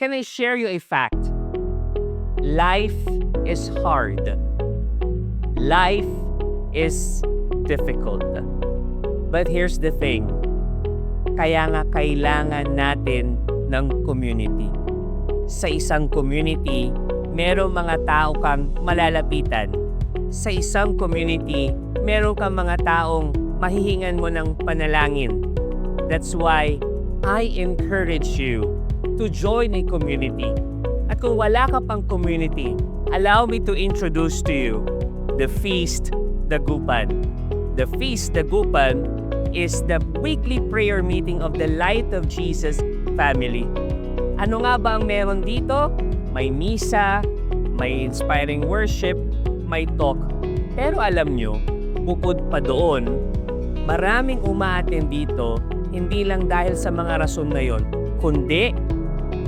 can I share you a fact? Life is hard. Life is difficult. But here's the thing. Kaya nga kailangan natin ng community. Sa isang community, merong mga tao kang malalapitan. Sa isang community, meron kang mga taong mahihingan mo ng panalangin. That's why I encourage you to join a community. At kung wala ka pang community, allow me to introduce to you the Feast Dagupan. The Feast Dagupan is the weekly prayer meeting of the Light of Jesus family. Ano nga ba ang meron dito? May misa, may inspiring worship, may talk. Pero alam nyo, bukod pa doon, maraming umaattend dito hindi lang dahil sa mga rason na yon, kundi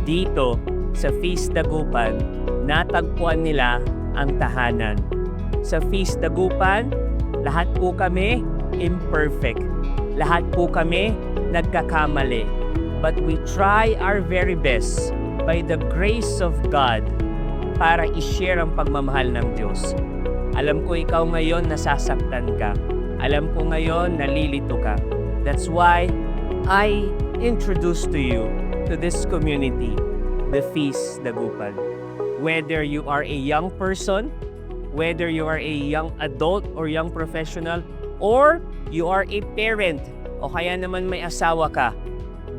dito sa Feast Dagupan, natagpuan nila ang tahanan. Sa Feast Dagupan, lahat po kami imperfect. Lahat po kami nagkakamali. But we try our very best by the grace of God para i-share ang pagmamahal ng Diyos. Alam ko ikaw ngayon nasasaktan ka. Alam ko ngayon nalilito ka. That's why I introduce to you to this community, the Feast Dagupan. Whether you are a young person, whether you are a young adult or young professional, or you are a parent, o kaya naman may asawa ka,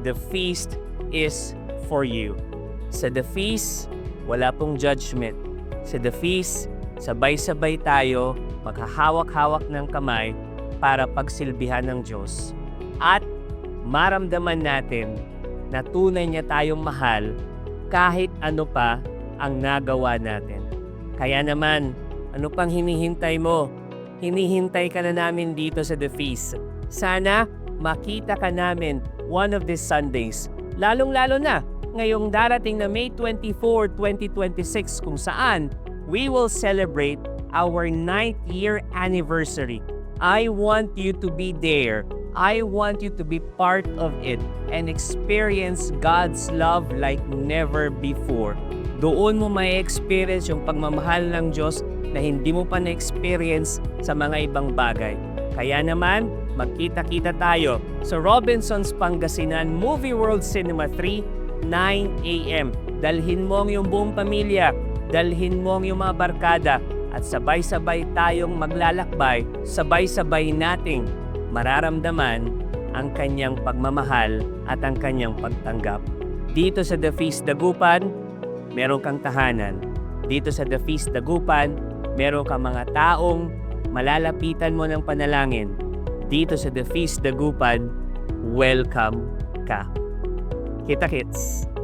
the feast is for you. Sa the feast, wala pong judgment. Sa the feast, sabay-sabay tayo maghahawak-hawak ng kamay para pagsilbihan ng Diyos. At maramdaman natin na tunay niya tayong mahal kahit ano pa ang nagawa natin. Kaya naman, ano pang hinihintay mo? Hinihintay ka na namin dito sa The Feast. Sana makita ka namin one of these Sundays. Lalong-lalo na ngayong darating na May 24, 2026 kung saan we will celebrate our 9th year anniversary. I want you to be there. I want you to be part of it and experience God's love like never before. Doon mo may experience yung pagmamahal ng Diyos na hindi mo pa na-experience sa mga ibang bagay. Kaya naman, magkita-kita tayo sa Robinsons Pangasinan Movie World Cinema 3, 9 a.m. Dalhin mo ang iyong buong pamilya, dalhin mo ang iyong mga barkada, at sabay-sabay tayong maglalakbay, sabay-sabay nating mararamdaman ang kanyang pagmamahal at ang kanyang pagtanggap. Dito sa The Feast Dagupan, meron kang tahanan. Dito sa The Feast Dagupan, meron kang mga taong malalapitan mo ng panalangin. Dito sa The Feast Dagupan, welcome ka. Kita-kits!